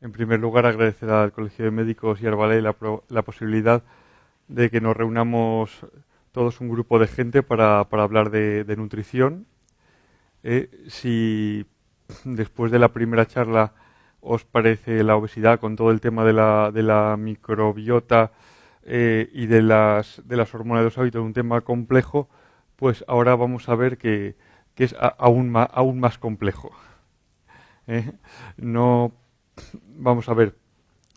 En primer lugar, agradecer al Colegio de Médicos y al Ballet la posibilidad de que nos reunamos todos un grupo de gente para hablar de nutrición. Si después de la primera charla os parece la obesidad con todo el tema de la microbiota y de las hormonas de los hábitos un tema complejo, pues ahora vamos a ver que es aún más complejo. ¿eh? No, vamos a ver,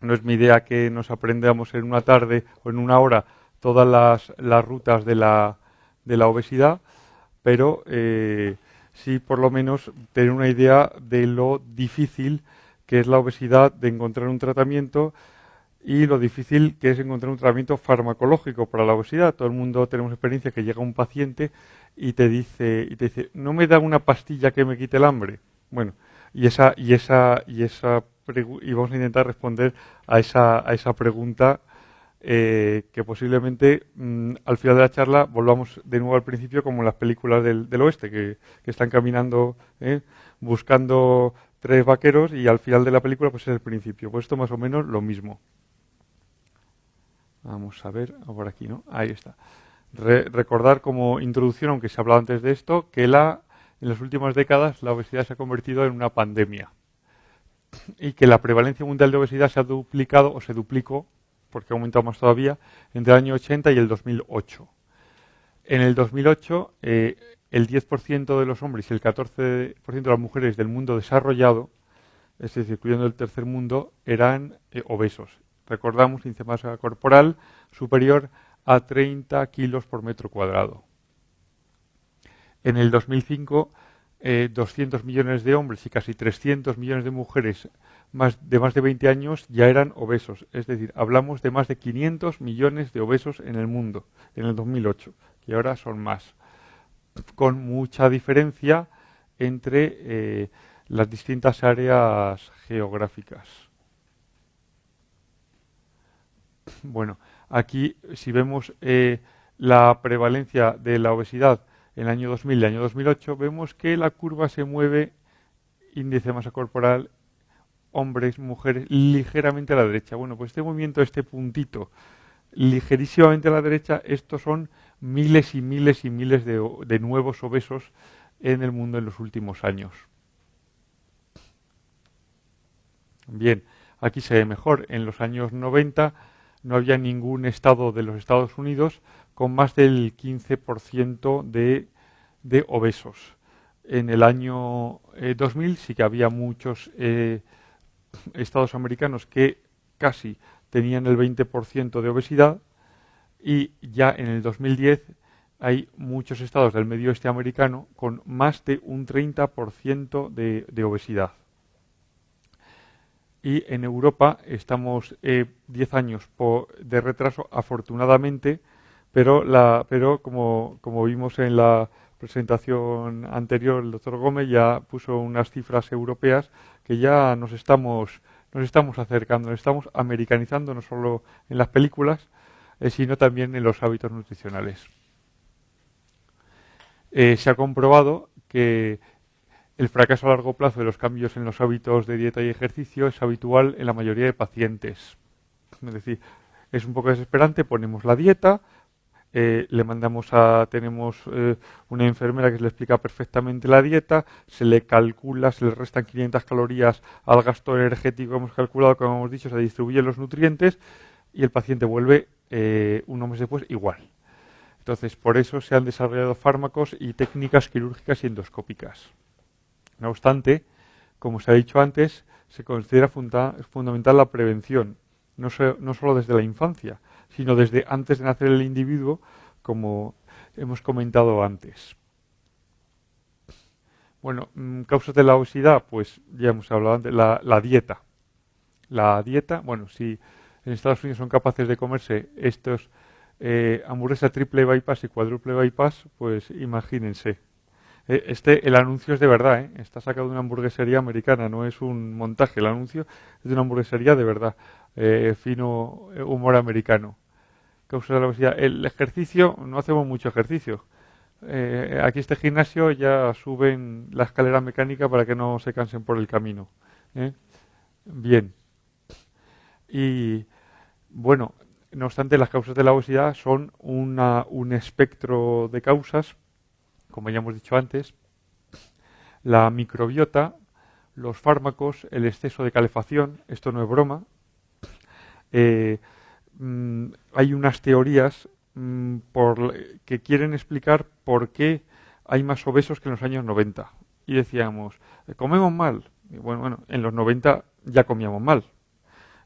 no es mi idea que nos aprendamos en una tarde o en una hora todas las rutas de la obesidad, pero sí por lo menos tener una idea de lo difícil que es la obesidad, de encontrar un tratamiento y lo difícil que es encontrar un tratamiento farmacológico para la obesidad. Todo el mundo tenemos experiencia que llega un paciente y te dice, ¿no me da una pastilla que me quite el hambre? Bueno, y vamos a intentar responder a esa pregunta que posiblemente al final de la charla volvamos de nuevo al principio como en las películas del oeste, que están caminando buscando tres vaqueros y al final de la película pues es el principio. Pues esto más o menos lo mismo. Vamos a ver, por aquí, ¿no? Ahí está. Recordar como introducción, aunque se ha hablado antes de esto, que en las últimas décadas la obesidad se ha convertido en una pandemia y que la prevalencia mundial de obesidad se ha duplicado o se duplicó, porque ha aumentado más todavía, entre el año 80 y el 2008. En el 2008, el 10% de los hombres y el 14% de las mujeres del mundo desarrollado, es decir, incluyendo el tercer mundo, eran obesos. Recordamos, índice de masa corporal superior a 30 kilos por metro cuadrado. En el 2005, 200 millones de hombres y casi 300 millones de mujeres de más de 20 años ya eran obesos. Es decir, hablamos de más de 500 millones de obesos en el mundo en el 2008, y ahora son más. Con mucha diferencia entre las distintas áreas geográficas. Bueno, aquí si vemos la prevalencia de la obesidad en el año 2000 y el año 2008, vemos que la curva se mueve, índice de masa corporal, hombres, mujeres, ligeramente a la derecha. Bueno, pues este movimiento, este puntito, ligerísimamente a la derecha, estos son miles y miles y miles de nuevos obesos en el mundo en los últimos años. Bien, aquí se ve mejor. En los años 90 no había ningún estado de los Estados Unidos con más del 15% de obesos. En el año 2000 sí que había muchos estados americanos que casi tenían el 20% de obesidad, y ya en el 2010 hay muchos estados del medio oeste americano con más de un 30% de obesidad. Y en Europa estamos 10 años de retraso, afortunadamente, pero como vimos en la presentación anterior, el doctor Gómez ya puso unas cifras europeas que ya nos estamos acercando, nos estamos americanizando no solo en las películas, sino también en los hábitos nutricionales. Se ha comprobado que el fracaso a largo plazo de los cambios en los hábitos de dieta y ejercicio es habitual en la mayoría de pacientes. Es decir, es un poco desesperante, ponemos la dieta, tenemos una enfermera que le explica perfectamente la dieta, se le calcula, se le restan 500 calorías al gasto energético que hemos calculado, como hemos dicho, se distribuyen los nutrientes y el paciente vuelve unos meses después igual. Entonces, por eso se han desarrollado fármacos y técnicas quirúrgicas y endoscópicas. No obstante, como se ha dicho antes, se considera fundamental la prevención, no solo desde la infancia, sino desde antes de nacer el individuo, como hemos comentado antes. Bueno, causas de la obesidad, pues ya hemos hablado antes, la dieta. La dieta, bueno, si en Estados Unidos son capaces de comerse estos hamburguesa triple bypass y cuádruple bypass, pues imagínense. El anuncio es de verdad, ¿eh? Está sacado de una hamburguesería americana, no es un montaje. El anuncio es de una hamburguesería de verdad, fino humor americano. Causa de la obesidad. El ejercicio, no hacemos mucho ejercicio. Aquí este gimnasio ya suben la escalera mecánica para que no se cansen por el camino. ¿eh? Bien. Y bueno, no obstante, las causas de la obesidad son un espectro de causas, como ya hemos dicho antes, la microbiota, los fármacos, el exceso de calefacción, esto no es broma. Eh, Hay unas teorías que quieren explicar por qué hay más obesos que en los años 90. Y decíamos, comemos mal. Y bueno, en los 90 ya comíamos mal.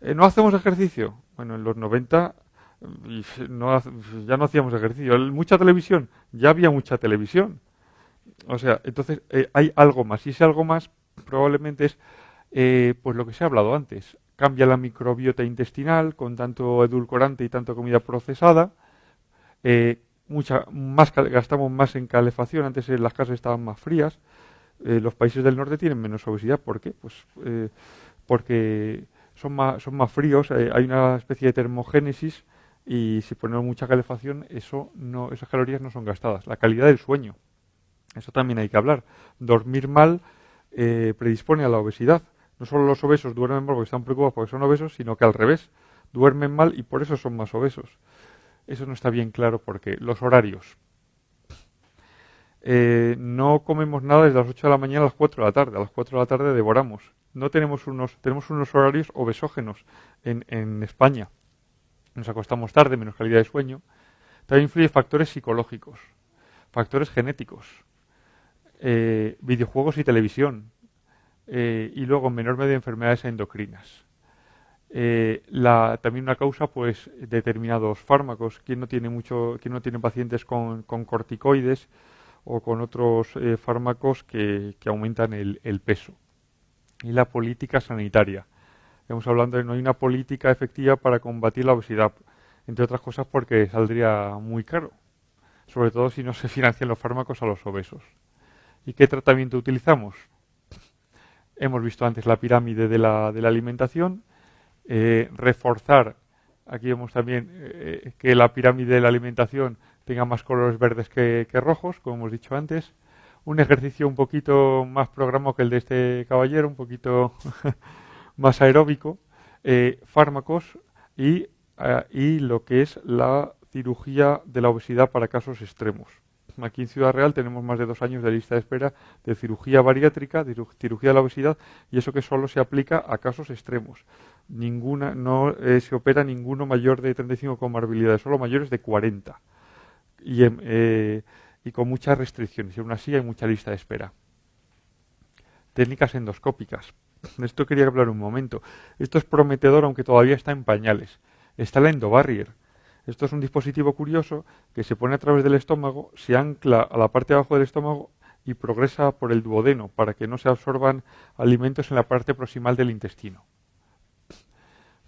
¿No hacemos ejercicio? Bueno, en los 90 ya no hacíamos ejercicio. Mucha televisión, ya había mucha televisión. O sea, entonces hay algo más. Y ese algo más probablemente es pues lo que se ha hablado antes. Cambia la microbiota intestinal con tanto edulcorante y tanta comida procesada. Gastamos más en calefacción. Antes las casas estaban más frías. Los países del norte tienen menos obesidad. ¿Por qué? Pues porque son más fríos. Hay una especie de termogénesis y si ponemos mucha calefacción, esas calorías no son gastadas. La calidad del sueño. Eso también hay que hablar. Dormir mal predispone a la obesidad. No solo los obesos duermen mal porque están preocupados porque son obesos, sino que al revés, duermen mal y por eso son más obesos. Eso no está bien claro porque los horarios. No comemos nada desde las 8 de la mañana a las 4 de la tarde. A las 4 de la tarde devoramos. No tenemos unos horarios obesógenos en España. Nos acostamos tarde, menos calidad de sueño. También influye factores psicológicos, factores genéticos, videojuegos y televisión, y luego en menor medida enfermedades endocrinas. También una causa, pues, determinados fármacos. ¿Quién no tiene pacientes con corticoides o con otros fármacos que aumentan el peso? Y la política sanitaria. Estamos hablando de no hay una política efectiva para combatir la obesidad, entre otras cosas porque saldría muy caro, sobre todo si no se financian los fármacos a los obesos. ¿Y qué tratamiento utilizamos? Hemos visto antes la pirámide de la alimentación. Reforzar, aquí vemos también que la pirámide de la alimentación tenga más colores verdes que rojos, como hemos dicho antes. Un ejercicio un poquito más programado que el de este caballero, un poquito más aeróbico. Fármacos y lo que es la cirugía de la obesidad para casos extremos. Aquí en Ciudad Real tenemos más de 2 años de lista de espera de cirugía bariátrica, de cirugía de la obesidad, y eso que solo se aplica a casos extremos. No se opera ninguno mayor de 35 comorbilidades, solo mayores de 40. Y con muchas restricciones, y aún así hay mucha lista de espera. Técnicas endoscópicas. De esto quería hablar un momento. Esto es prometedor, aunque todavía está en pañales. Está la endobarrier. Esto es un dispositivo curioso que se pone a través del estómago, se ancla a la parte de abajo del estómago y progresa por el duodeno para que no se absorban alimentos en la parte proximal del intestino.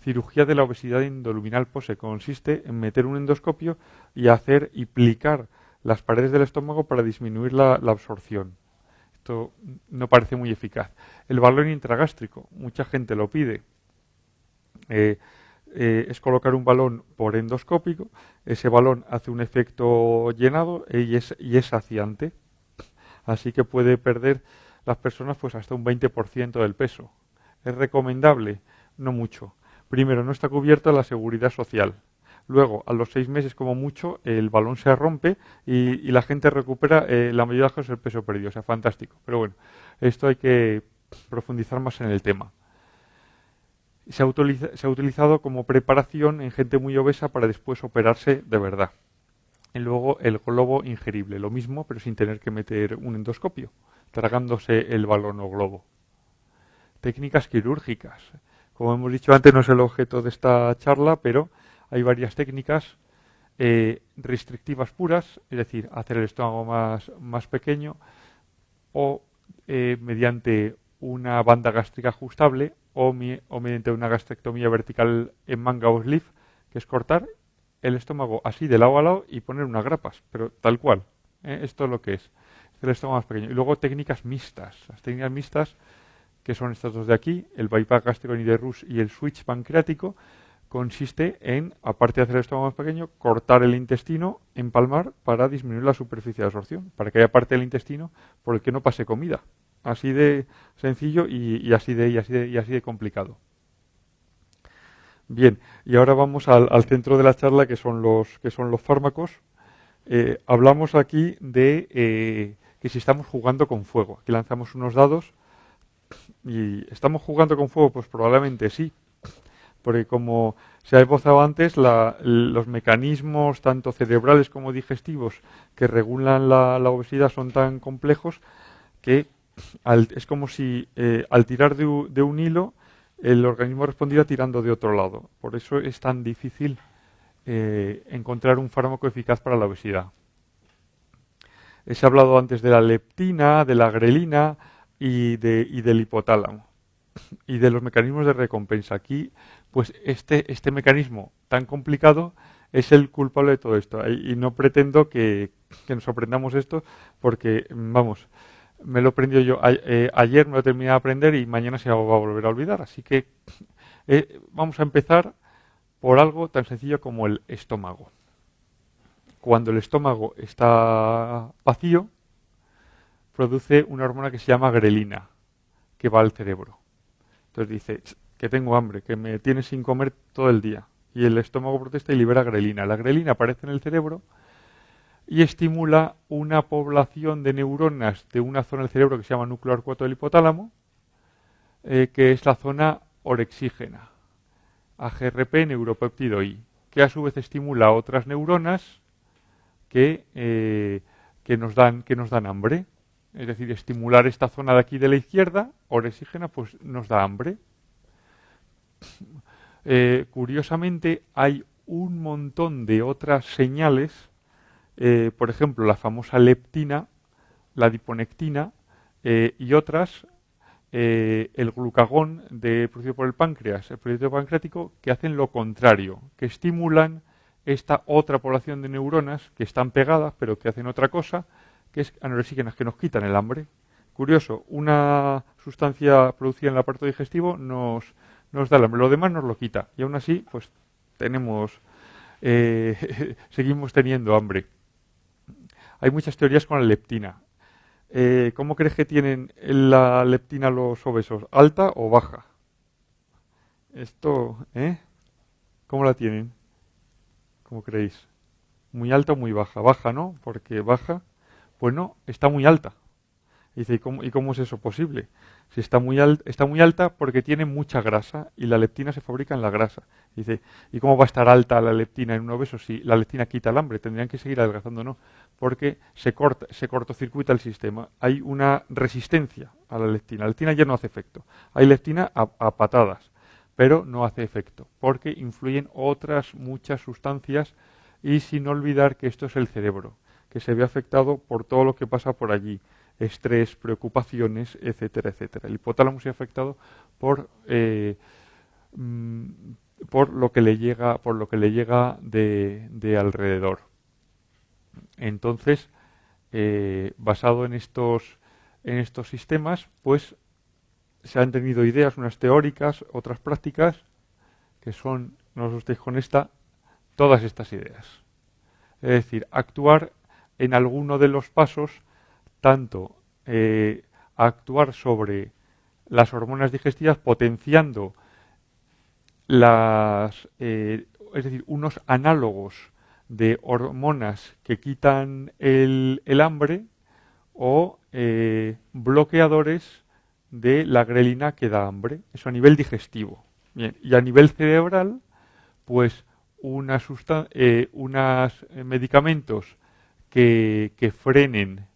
Cirugía de la obesidad endoluminal pose consiste en meter un endoscopio y plicar las paredes del estómago para disminuir la absorción. Esto no parece muy eficaz. El balón intragástrico, mucha gente lo pide. Es colocar un balón por endoscópico, ese balón hace un efecto llenado y es saciante. Así que puede perder las personas pues hasta un 20% del peso. ¿Es recomendable? No mucho. Primero, no está cubierta la seguridad social. Luego, a los 6 meses como mucho, el balón se rompe y la gente recupera la mayoría de las cosas el peso perdido. O sea, fantástico. Pero bueno, esto hay que profundizar más en el tema. Se ha utilizado como preparación en gente muy obesa para después operarse de verdad. Y luego el globo ingerible, lo mismo, pero sin tener que meter un endoscopio, tragándose el balón o globo. Técnicas quirúrgicas. Como hemos dicho antes, no es el objeto de esta charla, pero hay varias técnicas restrictivas puras, es decir, hacer el estómago más pequeño, o mediante una banda gástrica ajustable o mediante una gastrectomía vertical en manga o sleeve, que es cortar el estómago así de lado a lado y poner unas grapas, pero tal cual. Esto es lo que es el estómago más pequeño. Y luego técnicas mixtas. Las técnicas mixtas, que son estas dos de aquí, el bypass gástrico de Rus y el switch pancreático, consiste en, aparte de hacer el estómago más pequeño, cortar el intestino, empalmar para disminuir la superficie de absorción, para que haya parte del intestino por el que no pase comida. Así de sencillo y así de complicado. Bien, y ahora vamos al centro de la charla, que son los fármacos. Hablamos aquí de que si estamos jugando con fuego. Aquí lanzamos unos dados y ¿estamos jugando con fuego? Pues probablemente sí, porque como se ha esbozado antes, los mecanismos tanto cerebrales como digestivos que regulan la obesidad son tan complejos que es como si al tirar de un hilo el organismo respondiera tirando de otro lado. Por eso es tan difícil encontrar un fármaco eficaz para la obesidad. Se ha hablado antes de la leptina, de la grelina y del hipotálamo y de los mecanismos de recompensa. Aquí, pues este mecanismo tan complicado es el culpable de todo esto. Y no pretendo que nos aprendamos esto porque, vamos, me lo he aprendido yo. Ayer me lo terminé de aprender y mañana se va a volver a olvidar. Así que vamos a empezar por algo tan sencillo como el estómago. Cuando el estómago está vacío, produce una hormona que se llama grelina, que va al cerebro. Entonces dice que tengo hambre, que me tiene sin comer todo el día. Y el estómago protesta y libera grelina. La grelina aparece en el cerebro y estimula una población de neuronas de una zona del cerebro que se llama núcleo arcuato del hipotálamo, que es la zona orexígena, AGRP neuropéptido I, que a su vez estimula otras neuronas que nos dan hambre. Es decir, estimular esta zona de aquí de la izquierda, orexígena, pues nos da hambre. Curiosamente, hay un montón de otras señales, por ejemplo, la famosa leptina, la adiponectina y otras, el glucagón producido por el páncreas, el proyecto pancreático, que hacen lo contrario, que estimulan esta otra población de neuronas que están pegadas, pero que hacen otra cosa, que es anorexígenas, que nos quitan el hambre. Curioso, una sustancia producida en el aparato digestivo nos da el hambre, lo demás nos lo quita. Y aún así, pues seguimos teniendo hambre. Hay muchas teorías con la leptina. ¿Cómo crees que tienen la leptina los obesos? ¿Alta o baja? Esto, ¿cómo la tienen? ¿Cómo creéis? ¿Muy alta o muy baja? Baja, ¿no? Porque baja, pues no, está muy alta. Y dice, ¿y cómo es eso posible? Si está muy alta porque tiene mucha grasa y la leptina se fabrica en la grasa. Y dice, ¿y cómo va a estar alta la leptina en un obeso si la leptina quita el hambre? Tendrían que seguir adelgazando, no, porque se cortocircuita el sistema. Hay una resistencia a la leptina. La leptina ya no hace efecto. Hay leptina a patadas, pero no hace efecto porque influyen otras muchas sustancias y sin olvidar que esto es el cerebro, que se ve afectado por todo lo que pasa por allí. Estrés, preocupaciones, etcétera, etcétera. El hipotálamo se ha afectado por mm, por lo que le llega de alrededor. Entonces, basado en estos sistemas, pues se han tenido ideas, unas teóricas, otras prácticas, que son, no os estéis con todas estas ideas. Es decir, actuar en alguno de los pasos tanto actuar sobre las hormonas digestivas potenciando es decir, unos análogos de hormonas que quitan el hambre o bloqueadores de la grelina que da hambre. Eso a nivel digestivo. Bien, y a nivel cerebral, pues unos medicamentos que frenen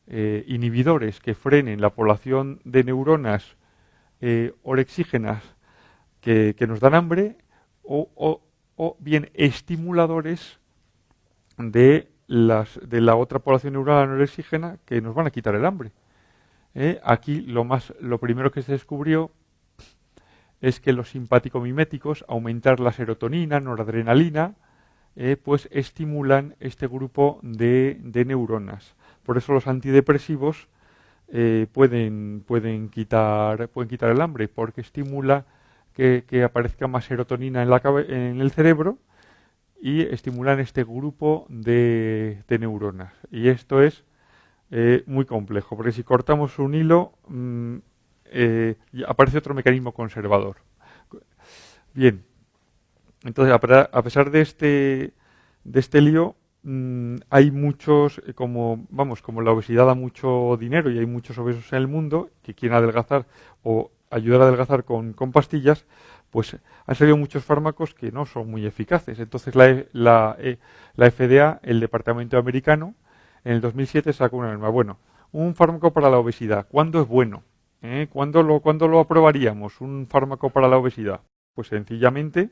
inhibidores que frenen la población de neuronas orexígenas que nos dan hambre o bien estimuladores de la otra población neuronal anorexígena que nos van a quitar el hambre. Aquí lo primero que se descubrió es que los simpático-miméticos, aumentar la serotonina, noradrenalina, pues estimulan este grupo de neuronas. Por eso los antidepresivos pueden quitar el hambre, porque estimula que aparezca más serotonina en el cerebro y estimulan este grupo de neuronas. Y esto es muy complejo, porque si cortamos un hilo, aparece otro mecanismo conservador. Bien, Entonces, a pesar de este lío, hay muchos, como la obesidad da mucho dinero y hay muchos obesos en el mundo que quieren adelgazar o ayudar a adelgazar con pastillas, pues han salido muchos fármacos que no son muy eficaces. Entonces la FDA, el departamento americano, en el 2007 sacó una norma. Bueno, un fármaco para la obesidad, ¿cuándo es bueno? ¿Cuándo lo aprobaríamos, un fármaco para la obesidad? Pues sencillamente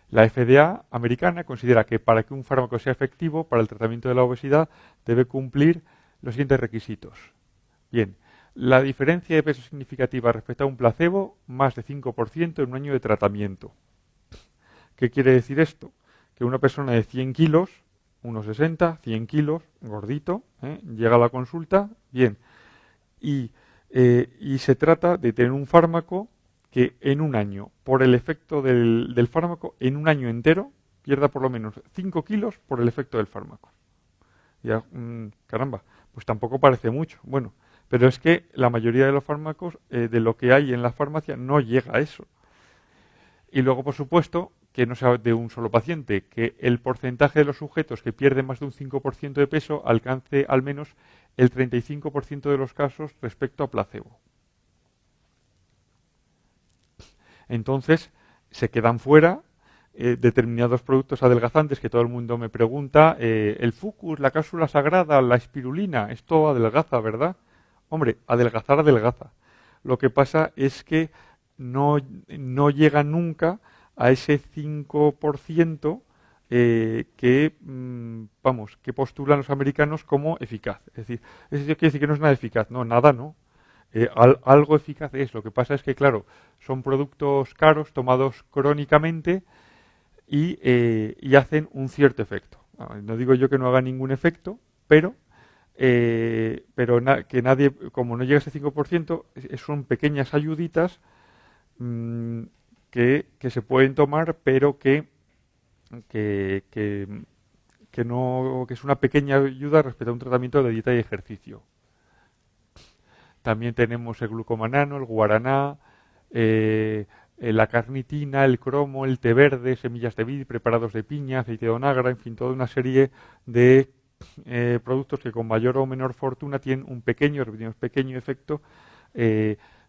la FDA americana considera que para que un fármaco sea efectivo para el tratamiento de la obesidad debe cumplir los siguientes requisitos. Bien, la diferencia de peso significativa respecto a un placebo, más de 5% en un año de tratamiento. ¿Qué quiere decir esto? Que una persona de 100 kilos, unos 60, 100 kilos, gordito, llega a la consulta, bien, y, y se trata de tener un fármaco que en un año, por el efecto del fármaco, en un año entero, pierda por lo menos 5 kilos por el efecto del fármaco. Ya, caramba, pues tampoco parece mucho. Bueno, pero es que la mayoría de los fármacos, de lo que hay en la farmacia, no llega a eso. Y luego, por supuesto, que no sea de un solo paciente, que el porcentaje de los sujetos que pierden más de un 5% de peso alcance al menos el 35% de los casos respecto a placebo. Entonces, se quedan fuera determinados productos adelgazantes que todo el mundo me pregunta, el Fucus, la cápsula sagrada, la espirulina, esto adelgaza, ¿verdad? Hombre, adelgazar adelgaza. Lo que pasa es que no llega nunca a ese 5% que postulan los americanos como eficaz. Es decir, eso quiere decir que no es nada eficaz. No, nada no. Algo eficaz es. Lo que pasa es que, claro, son productos caros tomados crónicamente y hacen un cierto efecto. No digo yo que no haga ningún efecto, pero que nadie, como no llega a ese 5%, son pequeñas ayuditas mm, que se pueden tomar, pero que, que, que es una pequeña ayuda respecto a un tratamiento de dieta y ejercicio. También tenemos el glucomanano, el guaraná, la carnitina, el cromo, el té verde, semillas de vid, preparados de piña, aceite de onagra, en fin, toda una serie de productos que con mayor o menor fortuna tienen un pequeño efecto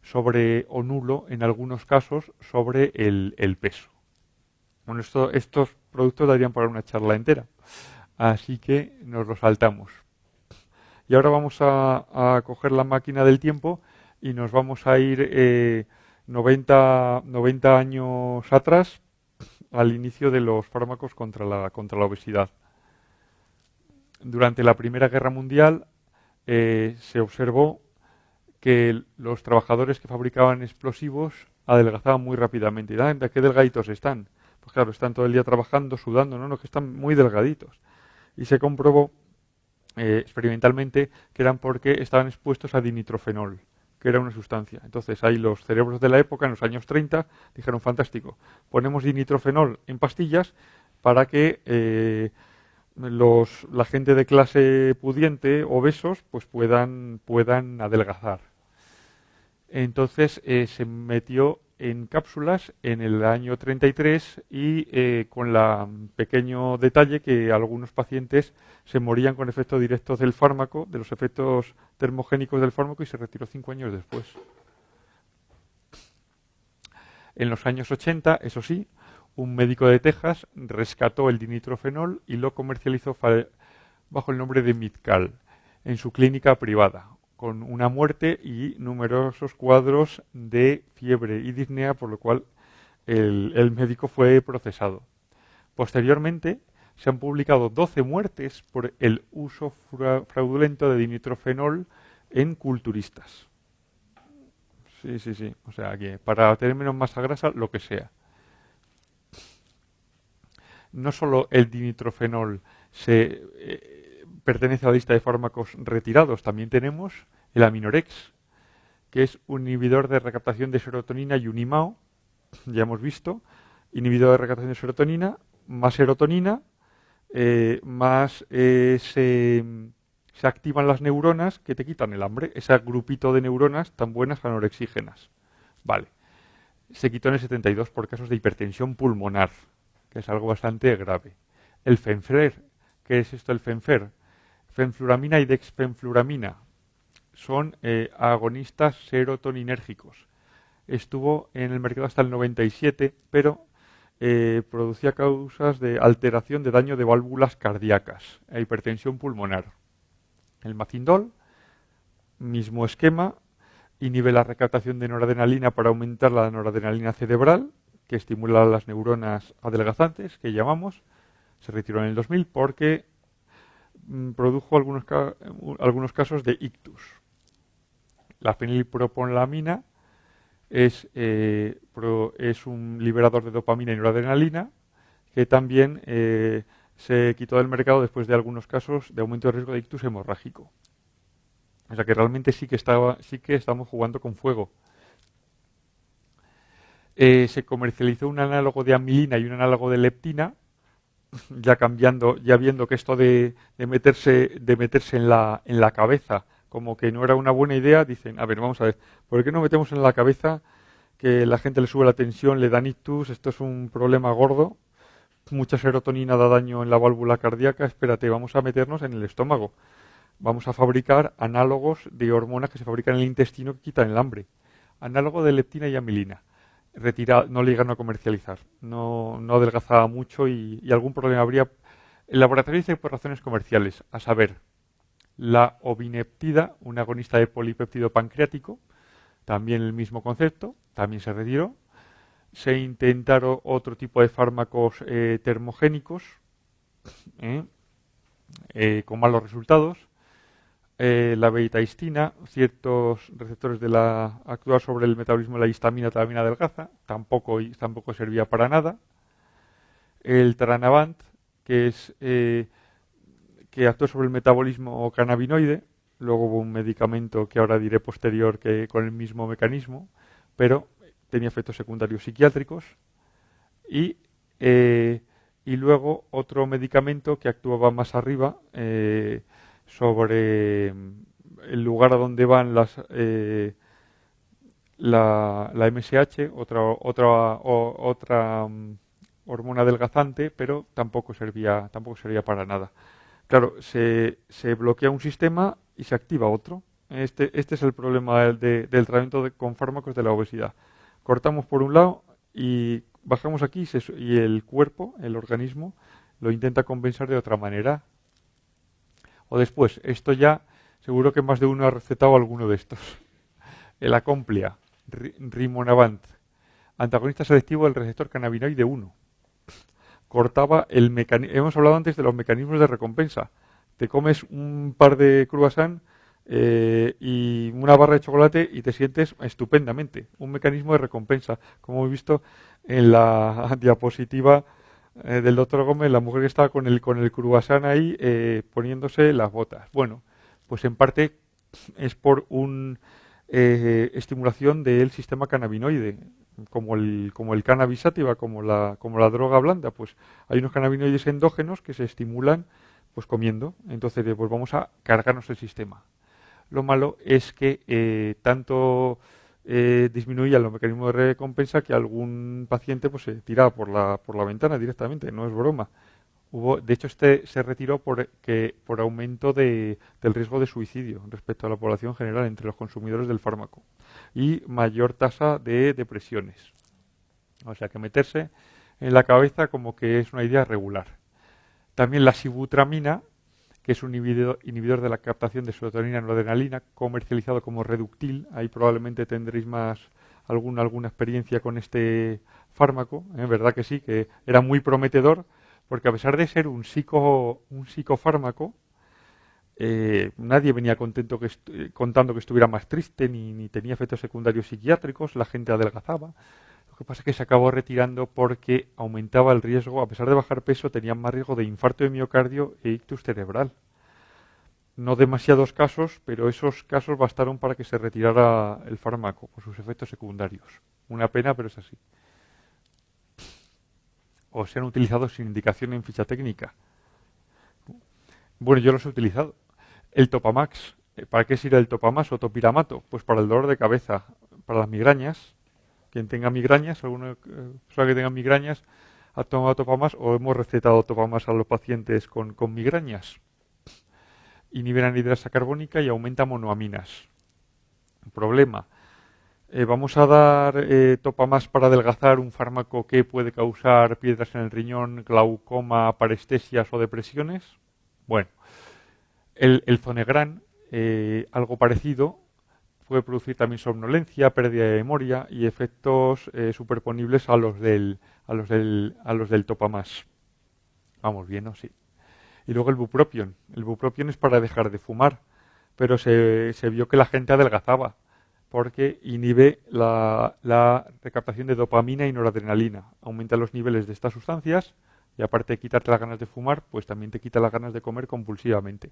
sobre, o nulo en algunos casos, sobre el peso. Bueno, estos productos darían para una charla entera, así que nos los saltamos. Y ahora vamos a coger la máquina del tiempo y nos vamos a ir 90 años atrás, al inicio de los fármacos contra la obesidad. Durante la Primera Guerra Mundial se observó que los trabajadores que fabricaban explosivos adelgazaban muy rápidamente. ¿De qué delgaditos están? Pues claro, están todo el día trabajando, sudando, no, que están muy delgaditos. Y se comprobó experimentalmente que eran porque estaban expuestos a dinitrofenol, que era una sustancia. Entonces ahí los cerebros de la época, en los años 30, dijeron, fantástico, ponemos dinitrofenol en pastillas para que la gente de clase pudiente, obesos, pues puedan adelgazar. Entonces se metió en cápsulas en el año 33 y con el pequeño detalle que algunos pacientes se morían con efectos directos del fármaco, de los efectos termogénicos del fármaco, y se retiró 5 años después. En los años 80, eso sí, un médico de Texas rescató el dinitrofenol y lo comercializó bajo el nombre de Midcal en su clínica privada, con una muerte y numerosos cuadros de fiebre y disnea, por lo cual el médico fue procesado. Posteriormente, se han publicado 12 muertes por el uso fraudulento de dinitrofenol en culturistas. Sí. O sea, que para tener menos masa grasa, lo que sea. No solo el dinitrofenol pertenece a la lista de fármacos retirados, también tenemos el Aminorex, que es un inhibidor de recaptación de serotonina y un IMAO, ya hemos visto, inhibidor de recaptación de serotonina, más se activan las neuronas que te quitan el hambre, ese grupito de neuronas tan buenas anorexígenas. Vale. se quitó en el 72 por casos de hipertensión pulmonar, que es algo bastante grave. El Fenfer, ¿qué es esto el Fenfer? Fenfluramina y dexfenfluramina son agonistas serotoninérgicos. Estuvo en el mercado hasta el 97, pero producía causas de alteración de daño de válvulas cardíacas e hipertensión pulmonar. El Macindol, mismo esquema, inhibe la recaptación de noradrenalina para aumentar la noradrenalina cerebral, que estimula las neuronas adelgazantes, que llamamos. Se retiró en el 2000 porque produjo algunos casos de ictus. La fenilproponlamina es un liberador de dopamina y noradrenalina que también se quitó del mercado después de algunos casos de aumento de riesgo de ictus hemorrágico. O sea que realmente sí que estamos jugando con fuego. Se comercializó un análogo de amilina y un análogo de leptina, ya viendo que esto de meterse en la cabeza como que no era una buena idea, dicen, a ver, vamos a ver, ¿por qué no metemos en la cabeza que la gente le sube la tensión, le dan ictus, esto es un problema gordo, mucha serotonina da daño en la válvula cardíaca, espérate, vamos a meternos en el estómago. Vamos a fabricar análogos de hormonas que se fabrican en el intestino que quitan el hambre. Análogo de leptina y amilina. No le llegaron a comercializar. No adelgazaba mucho y algún problema habría. El laboratorio dice por razones comerciales, a saber, la ovineptida, un agonista de polipéptido pancreático, también el mismo concepto, también se retiró. Se intentaron otro tipo de fármacos termogénicos con malos resultados. La betahistina, ciertos receptores actúan sobre el metabolismo de la histamina, también adelgaza, tampoco servía para nada. El Tranavant, que actúa sobre el metabolismo cannabinoide, luego hubo un medicamento que ahora diré posterior que con el mismo mecanismo, pero tenía efectos secundarios psiquiátricos. Y luego otro medicamento que actuaba más arriba sobre el lugar a donde van la MSH, otra hormona adelgazante, pero tampoco servía para nada. Claro, se bloquea un sistema y se activa otro. Este es el problema del tratamiento con fármacos de la obesidad. Cortamos por un lado y bajamos aquí y el cuerpo, el organismo, lo intenta compensar de otra manera. O después, esto ya seguro que más de uno ha recetado alguno de estos. El Acomplia, Rimonabant, antagonista selectivo del receptor cannabinoide 1. Cortaba el mecanismo. Hemos hablado antes de los mecanismos de recompensa. Te comes un par de croissant y una barra de chocolate y te sientes estupendamente. Un mecanismo de recompensa, como hemos visto en la diapositiva del doctor Gómez, la mujer que estaba con el croissant ahí poniéndose las botas. Bueno, pues en parte es por una estimulación del sistema cannabinoide, como el cannabis sativa, como la droga blanda. Pues hay unos cannabinoides endógenos que se estimulan pues comiendo. Entonces pues vamos a cargarnos el sistema. Lo malo es que tanto disminuían los mecanismos de recompensa que algún paciente pues se tiraba por la ventana directamente, no es broma. De hecho, este se retiró por aumento del riesgo de suicidio respecto a la población general entre los consumidores del fármaco y mayor tasa de depresiones. O sea que meterse en la cabeza como que es una idea regular. También la sibutramina, que es un inhibidor de la captación de serotonina y noradrenalina, comercializado como Reductil. Ahí probablemente tendréis alguna experiencia con este fármaco, ¿verdad que sí? Que era muy prometedor, porque a pesar de ser un psicofármaco, nadie venía contando que estuviera más triste, ni tenía efectos secundarios psiquiátricos, la gente adelgazaba. Lo que pasa es que se acabó retirando porque aumentaba el riesgo, a pesar de bajar peso, tenían más riesgo de infarto de miocardio e ictus cerebral. No demasiados casos, pero esos casos bastaron para que se retirara el fármaco por sus efectos secundarios. Una pena, pero es así. O se han utilizado sin indicación en ficha técnica. Bueno, yo los he utilizado. El Topamax. ¿Para qué sirve el Topamax o topiramato? Pues para el dolor de cabeza, para las migrañas, Quien tenga migrañas, alguna persona que tenga migrañas, ha tomado Topamax o hemos recetado Topamax a los pacientes con migrañas. Inhiben anhidrasa carbónica y aumenta monoaminas. Problema. Vamos a dar Topamax para adelgazar, un fármaco que puede causar piedras en el riñón, glaucoma, parestesias o depresiones. Bueno, el Zonegran, algo parecido, puede producir también somnolencia, pérdida de memoria y efectos superponibles a los del Topamax. Vamos bien, ¿no? Sí. Y luego el bupropion. El bupropion es para dejar de fumar, pero se vio que la gente adelgazaba porque inhibe la recaptación de dopamina y noradrenalina. Aumenta los niveles de estas sustancias y aparte de quitarte las ganas de fumar, pues también te quita las ganas de comer compulsivamente.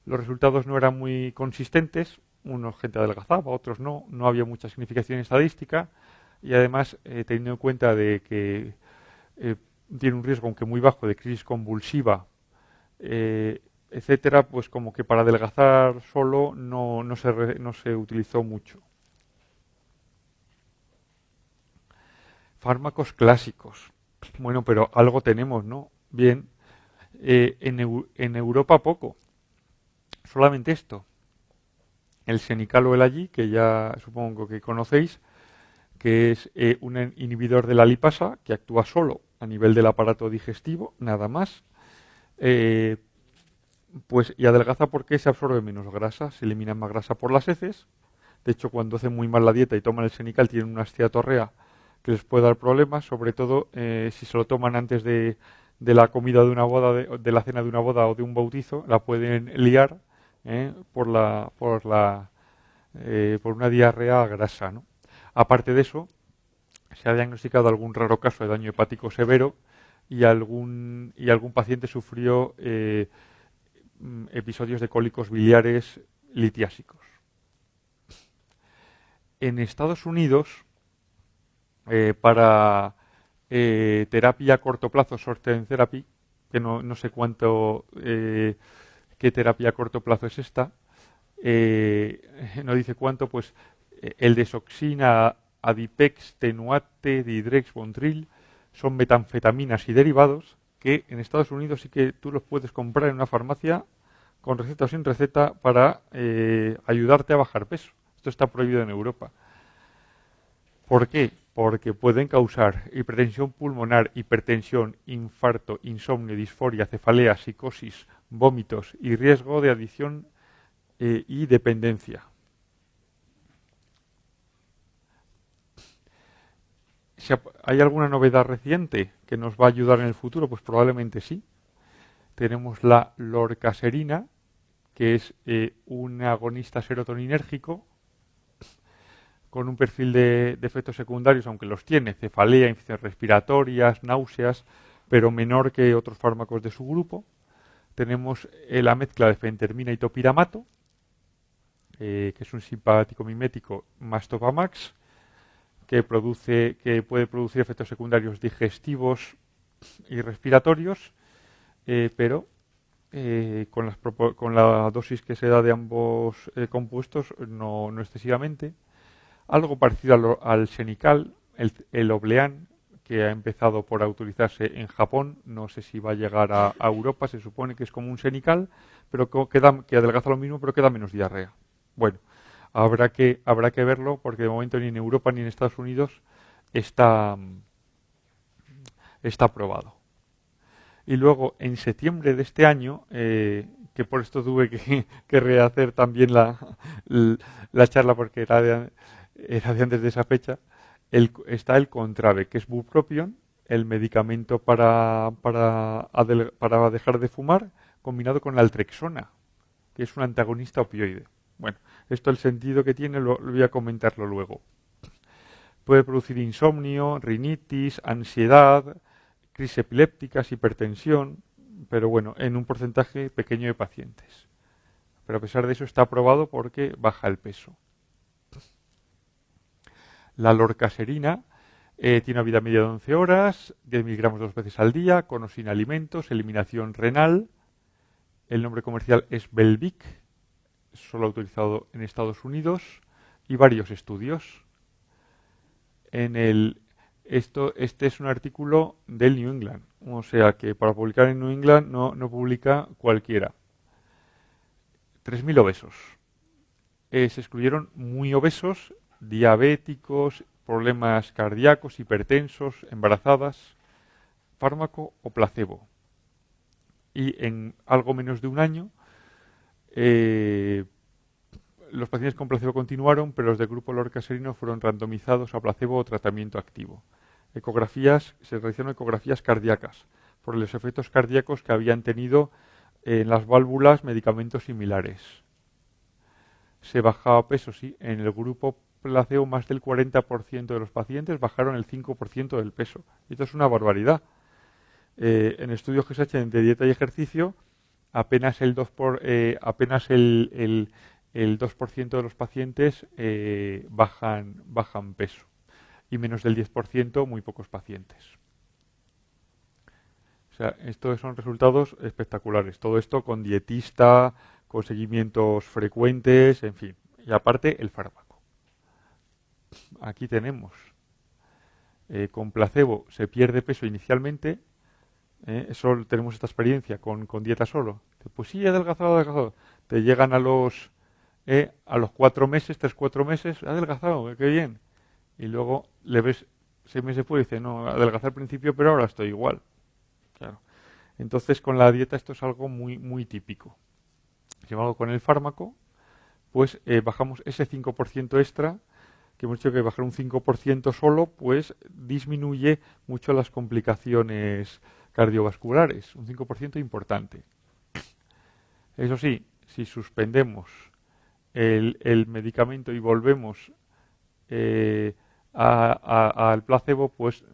Los resultados no eran muy consistentes, unos gente adelgazaba, otros no, no había mucha significación estadística y además teniendo en cuenta de que tiene un riesgo aunque muy bajo de crisis convulsiva, etcétera, pues como que para adelgazar solo no se utilizó mucho. Fármacos clásicos. Bueno, pero algo tenemos, ¿no? Bien, en Europa poco, solamente esto. El Senical o el Allí, que ya supongo que conocéis, que es un inhibidor de la lipasa que actúa solo a nivel del aparato digestivo, nada más. Pues y adelgaza porque se absorbe menos grasa, se elimina más grasa por las heces. De hecho, cuando hacen muy mal la dieta y toman el Senical tienen una esteatorrea que les puede dar problemas, sobre todo si se lo toman antes de la comida de una boda, de la cena de una boda o de un bautizo, la pueden liar por una diarrea grasa, ¿no? Aparte de eso, se ha diagnosticado algún raro caso de daño hepático severo y algún paciente sufrió episodios de cólicos biliares litiásicos. En Estados Unidos, para terapia a corto plazo, short-term therapy, que no sé qué terapia a corto plazo es esta, no dice cuánto, pues el desoxina, Adipex, Tenuate, Didrex, Bontril, son metanfetaminas y derivados que en Estados Unidos sí que tú los puedes comprar en una farmacia con receta o sin receta para ayudarte a bajar peso. Esto está prohibido en Europa. ¿Por qué? Porque pueden causar hipertensión pulmonar, hipertensión, infarto, insomnio, disforia, cefalea, psicosis, vómitos y riesgo de adicción y dependencia. Si ¿hay alguna novedad reciente que nos va a ayudar en el futuro? Pues probablemente sí. Tenemos la lorcaserina, que es un agonista serotoninérgico con un perfil de efectos secundarios, aunque los tiene, cefalea, infecciones respiratorias, náuseas, pero menor que otros fármacos de su grupo. Tenemos la mezcla de fentermina y topiramato, que es un simpático mimético más Topamax, que puede producir efectos secundarios digestivos y respiratorios, pero con la dosis que se da de ambos compuestos no excesivamente. Algo parecido al Senical, el Oblean, que ha empezado por autorizarse en Japón, no sé si va a llegar a Europa, se supone que es como un Senical, pero que adelgaza lo mismo, pero que da menos diarrea. Bueno, habrá que verlo porque de momento ni en Europa ni en Estados Unidos está aprobado. Y luego, en septiembre de este año, que por esto tuve que rehacer también la charla porque era de antes de esa fecha, está el Contrave, que es bupropion, el medicamento para dejar de fumar, combinado con la altrexona, que es un antagonista opioide. Bueno, esto el sentido que tiene lo voy a comentarlo luego. Puede producir insomnio, rinitis, ansiedad, crisis epilépticas, hipertensión, pero bueno, en un porcentaje pequeño de pacientes. Pero a pesar de eso está aprobado porque baja el peso. La lorcaserina tiene una vida media de 11 horas, 10 miligramos 2 veces al día, con o sin alimentos, eliminación renal. El nombre comercial es Belvic, solo autorizado en Estados Unidos, y varios estudios. Este es un artículo del New England, o sea que para publicar en New England no publica cualquiera. 3.000 obesos. Se excluyeron muy obesos, diabéticos, problemas cardíacos, hipertensos, embarazadas, fármaco o placebo. Y en algo menos de un año, los pacientes con placebo continuaron, pero los del grupo lorcaserino fueron randomizados a placebo o tratamiento activo. Se realizaron ecografías cardíacas por los efectos cardíacos que habían tenido en las válvulas medicamentos similares. Se bajaba peso, sí. En el grupo placebo más del 40% de los pacientes bajaron el 5% del peso. Esto es una barbaridad. En estudios que se hacen de dieta y ejercicio, apenas el 2% de los pacientes bajan peso. Y menos del 10% muy pocos pacientes. O sea, estos son resultados espectaculares. Todo esto con dietista, con seguimientos frecuentes, en fin. Y aparte, el fármaco. Aquí tenemos. Con placebo se pierde peso inicialmente. Eso tenemos esta experiencia con dieta solo. Pues sí, he adelgazado. Te llegan a los 4 meses, 3-4 meses, ha adelgazado, qué bien. Y luego le ves 6 meses después y dice, no, adelgazé al principio, pero ahora estoy igual. Claro. Entonces, con la dieta esto es algo muy, muy típico. Sin embargo, con el fármaco, pues bajamos ese 5% extra, que hemos dicho que bajar un 5% solo, pues disminuye mucho las complicaciones cardiovasculares, un 5% importante. Eso sí, si suspendemos el medicamento y volvemos al placebo, pues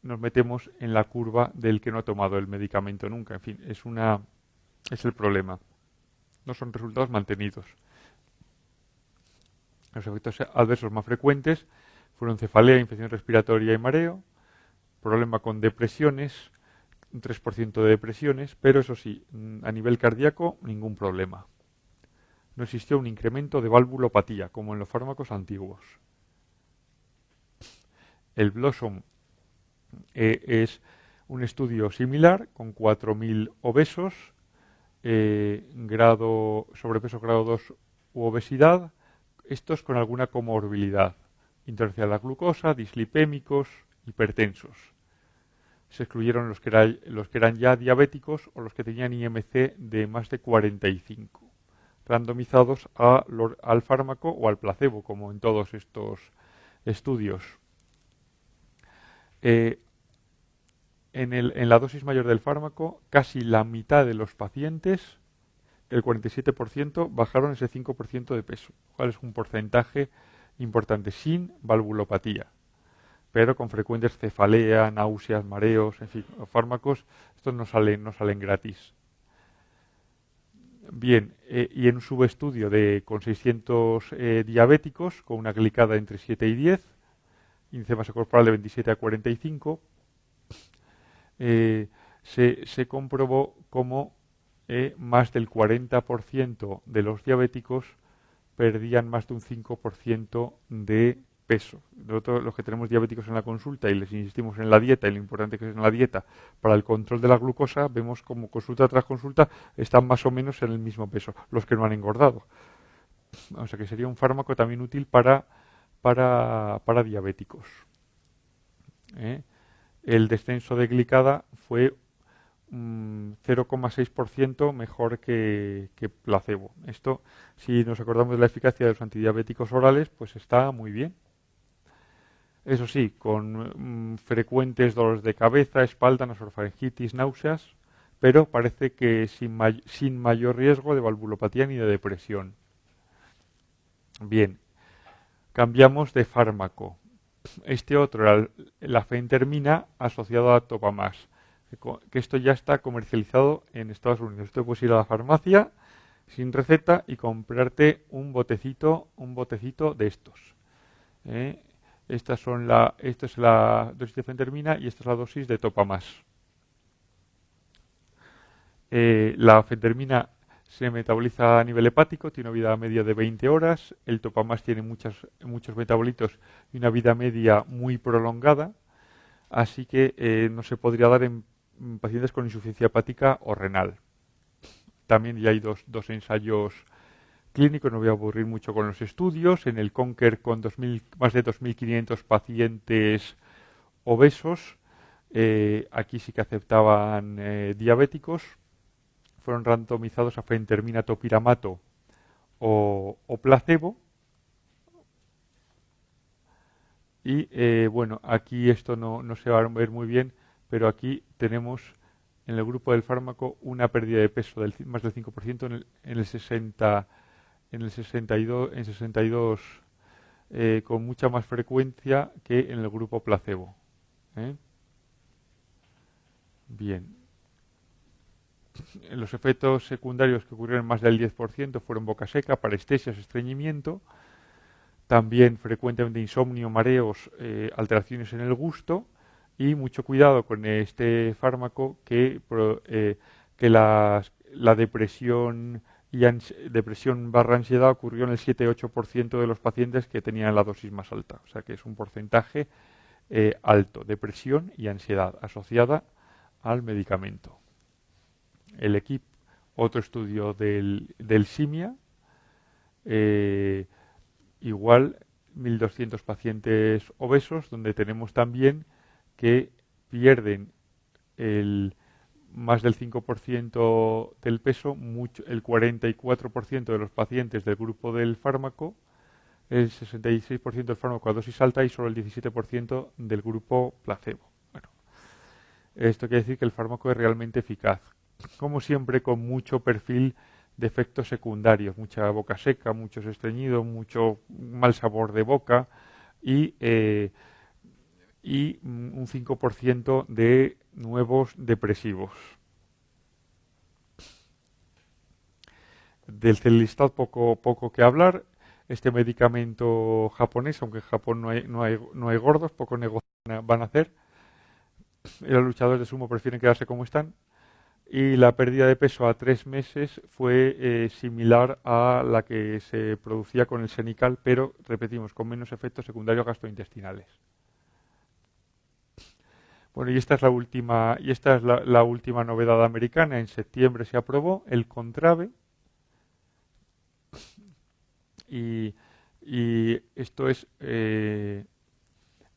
nos metemos en la curva del que no ha tomado el medicamento nunca. En fin, es el problema. No son resultados mantenidos. Los efectos adversos más frecuentes fueron cefalea, infección respiratoria y mareo, problema con depresiones, un 3% de depresiones, pero eso sí, a nivel cardíaco, ningún problema. No existió un incremento de valvulopatía, como en los fármacos antiguos. El Blossom es un estudio similar, con 4.000 obesos, sobrepeso grado 2 u obesidad, estos con alguna comorbilidad, intolerancia a la glucosa, dislipémicos, hipertensos. Se excluyeron los que eran ya diabéticos o los que tenían IMC de más de 45, randomizados al fármaco o al placebo, como en todos estos estudios. En la dosis mayor del fármaco, casi la mitad de los pacientes, el 47%, bajaron ese 5% de peso, cual es un porcentaje importante, sin valvulopatía, pero con frecuentes cefalea, náuseas, mareos, en fin, los fármacos, estos no salen gratis. Bien, y en un subestudio con 600 diabéticos, con una glicada entre 7 y 10, índice de masa corporal de 27 a 45, se comprobó cómo más del 40% de los diabéticos perdían más de un 5% de peso. Nosotros, los que tenemos diabéticos en la consulta y les insistimos en la dieta y lo importante que es en la dieta para el control de la glucosa, vemos como consulta tras consulta están más o menos en el mismo peso, los que no han engordado. O sea que sería un fármaco también útil para diabéticos. El descenso de glicada fue 0,6% mejor que placebo. Esto, si nos acordamos de la eficacia de los antidiabéticos orales, pues está muy bien. Eso sí, con frecuentes dolores de cabeza, espalda, nasofaringitis, náuseas, pero parece que sin mayor riesgo de valvulopatía ni de depresión. Bien, cambiamos de fármaco. Este otro era la fentermina asociado a Topamax, que esto ya está comercializado en Estados Unidos. Tú puedes ir a la farmacia sin receta y comprarte un botecito de estos. Esta es la dosis de fentermina y esta es la dosis de Topamax. La fentermina Se metaboliza a nivel hepático, tiene una vida media de 20 horas. El topamás tiene muchos metabolitos y una vida media muy prolongada. Así que no se podría dar en pacientes con insuficiencia hepática o renal. También ya hay dos ensayos clínicos, no voy a aburrir mucho con los estudios. En el CONQUER con más de 2.500 pacientes obesos, aquí sí que aceptaban diabéticos, fueron randomizados a fentermina topiramato o placebo. Y bueno, aquí esto no se va a ver muy bien, pero aquí tenemos en el grupo del fármaco una pérdida de peso del más del 5% en el 60, en el 62, en 62 con mucha más frecuencia que en el grupo placebo. ¿Eh? Bien. Los efectos secundarios que ocurrieron en más del 10% fueron boca seca, parestesias, estreñimiento, también frecuentemente insomnio, mareos, alteraciones en el gusto y mucho cuidado con este fármaco que la depresión y depresión barra ansiedad ocurrió en el 7-8% de los pacientes que tenían la dosis más alta. O sea que es un porcentaje alto, depresión y ansiedad asociada al medicamento. El equipo, otro estudio del SIMIA, eh, igual 1.200 pacientes obesos, donde tenemos también que pierden más del 5% del peso, el 44% de los pacientes del grupo del fármaco, el 66% del fármaco a dosis alta y solo el 17% del grupo placebo. Bueno, esto quiere decir que el fármaco es realmente eficaz. Como siempre, con mucho perfil de efectos secundarios, mucha boca seca, muchos estreñidos, mucho mal sabor de boca y un 5% de nuevos depresivos. Del Celistat poco que hablar. Este medicamento japonés, aunque en Japón no hay gordos, poco negocio van a hacer. Y los luchadores de sumo prefieren quedarse como están. Y la pérdida de peso a 3 meses fue similar a la que se producía con el Senical, pero, repetimos, con menos efectos secundarios gastrointestinales. Bueno, y esta es la última novedad americana. En septiembre se aprobó el Contrave y, y esto es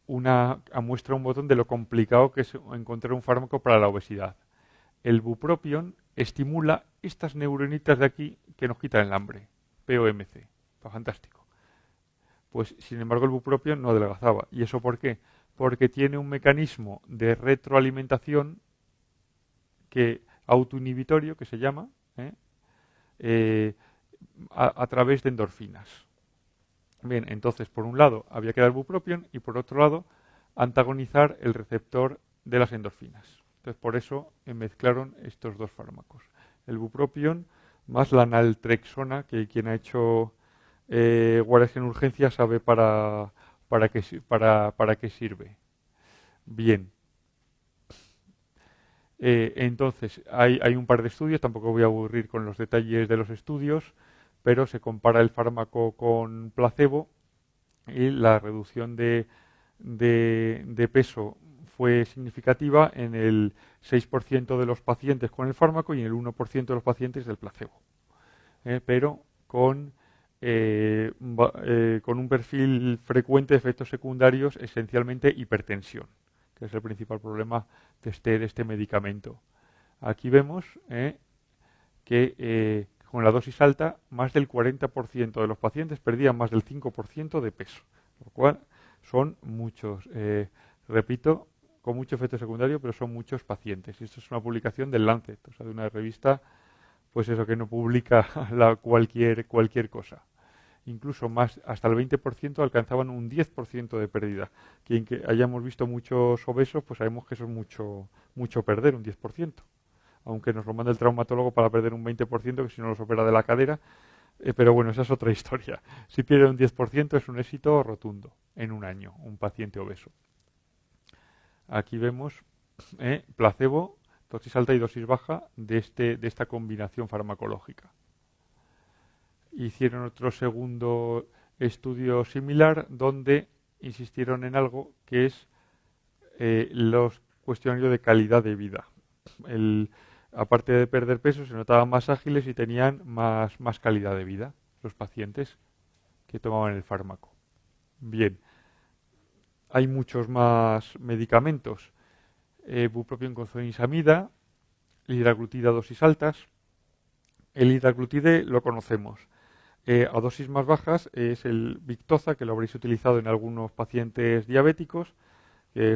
muestra un botón de lo complicado que es encontrar un fármaco para la obesidad. El bupropion estimula estas neuronitas de aquí que nos quitan el hambre, POMC. Fantástico. Pues, sin embargo, el bupropion no adelgazaba. ¿Y eso por qué? Porque tiene un mecanismo de retroalimentación autoinhibitorio que se llama ¿eh? Eh, a través de endorfinas. Bien, entonces, por un lado, había que dar bupropion y por otro lado, antagonizar el receptor de las endorfinas. Entonces, por eso mezclaron estos dos fármacos. El bupropion más la naltrexona, que quien ha hecho guardias en urgencia sabe para qué sirve. Bien. Entonces, hay un par de estudios, tampoco voy a aburrir con los detalles de los estudios, pero se compara el fármaco con placebo y la reducción de peso fue significativa en el 6% de los pacientes con el fármaco y en el 1% de los pacientes del placebo. Pero con un perfil frecuente de efectos secundarios, esencialmente hipertensión, que es el principal problema de este medicamento. Aquí vemos que con la dosis alta, más del 40% de los pacientes perdían más del 5% de peso, lo cual son muchos, repito, con mucho efecto secundario, pero son muchos pacientes. Y esto es una publicación del Lancet, o sea, de una revista, pues eso, que no publica cualquier cosa. Incluso más, hasta el 20% alcanzaban un 10% de pérdida. Quien que hayamos visto muchos obesos, pues sabemos que eso es mucho perder, un 10%. Aunque nos lo manda el traumatólogo para perder un 20%, que si no los opera de la cadera. Pero bueno, esa es otra historia. Si pierde un 10% es un éxito rotundo en un año, un paciente obeso. Aquí vemos placebo, dosis alta y dosis baja de esta combinación farmacológica. hicieron otro segundo estudio similar donde insistieron en algo que es los cuestionarios de calidad de vida. Aparte de perder peso, se notaban más ágiles y tenían más calidad de vida los pacientes que tomaban el fármaco. Bien, hay muchos más medicamentos. Bupropión con zonisamida, liraglutida a dosis altas. El liraglutide lo conocemos. A dosis más bajas es el Victoza, que lo habréis utilizado en algunos pacientes diabéticos.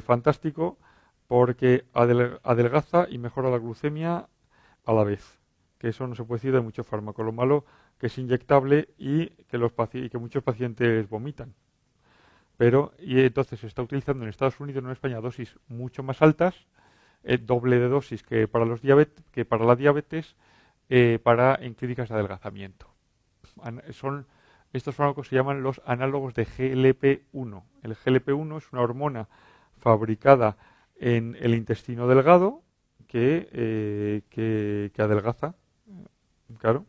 Fantástico, porque adelgaza y mejora la glucemia a la vez. Que eso no se puede decir de mucho fármaco. Lo malo que es inyectable y que muchos pacientes vomitan. Y entonces se está utilizando en Estados Unidos, no en España, dosis mucho más altas, doble de dosis que para la diabetes, en clínicas de adelgazamiento. Estos fármacos se llaman los análogos de GLP-1. El GLP-1 es una hormona fabricada en el intestino delgado que adelgaza, claro.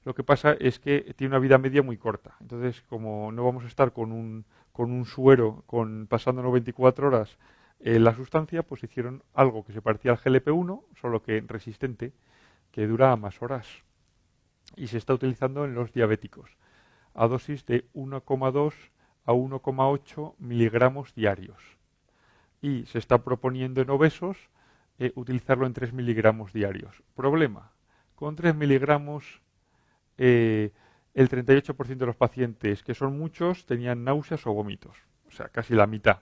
Lo que pasa es que tiene una vida media muy corta. Entonces, como no vamos a estar con un suero pasándonos 24 horas la sustancia, pues hicieron algo que se parecía al GLP-1, solo que resistente, que dura más horas. Y se está utilizando en los diabéticos a dosis de 1,2 a 1,8 miligramos diarios. Y se está proponiendo en obesos utilizarlo en 3 miligramos diarios. Problema: con 3 miligramos el 38% de los pacientes, que son muchos, tenían náuseas o vómitos. O sea, casi la mitad.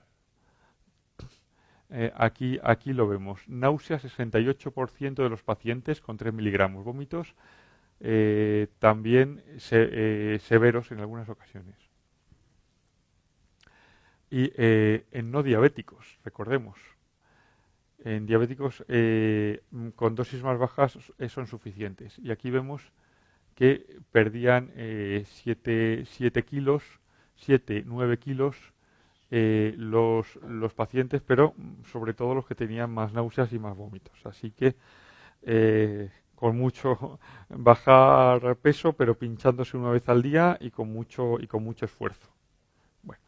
Aquí lo vemos. Náuseas, 68% de los pacientes con 3 miligramos. Vómitos, también severos en algunas ocasiones. Y en no diabéticos, recordemos. En diabéticos con dosis más bajas son suficientes. Y aquí vemos que perdían 7 kilos, 9 kilos los pacientes, pero sobre todo los que tenían más náuseas y más vómitos. Así que con mucho bajar peso, pero pinchándose una vez al día y con mucho esfuerzo. Bueno,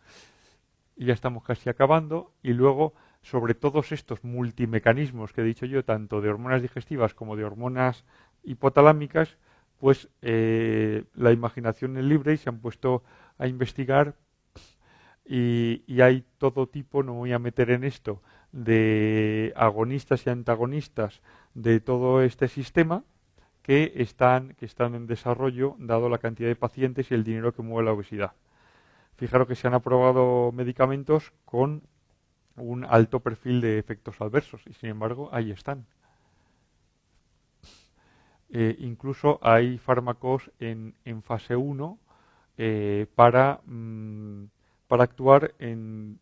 y ya estamos casi acabando. Y luego, sobre todos estos multimecanismos que he dicho yo, tanto de hormonas digestivas como de hormonas hipotalámicas, pues la imaginación es libre y se han puesto a investigar y hay todo tipo, no me voy a meter en esto, de agonistas y antagonistas de todo este sistema que están en desarrollo dado la cantidad de pacientes y el dinero que mueve la obesidad. Fijaros que se han aprobado medicamentos con un alto perfil de efectos adversos y sin embargo ahí están. Incluso hay fármacos en fase 1 para actuar en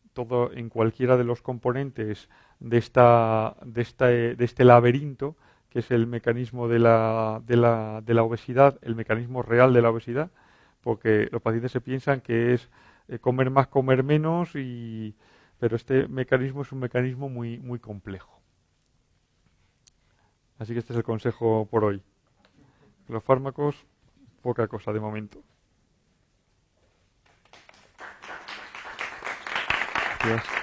cualquiera de los componentes de este laberinto que es el mecanismo de la obesidad, el mecanismo real de la obesidad, porque los pacientes se piensan que es comer más, comer menos, pero este mecanismo es un mecanismo muy, muy complejo. Así que este es el consejo por hoy. Los fármacos, poca cosa de momento. Gracias.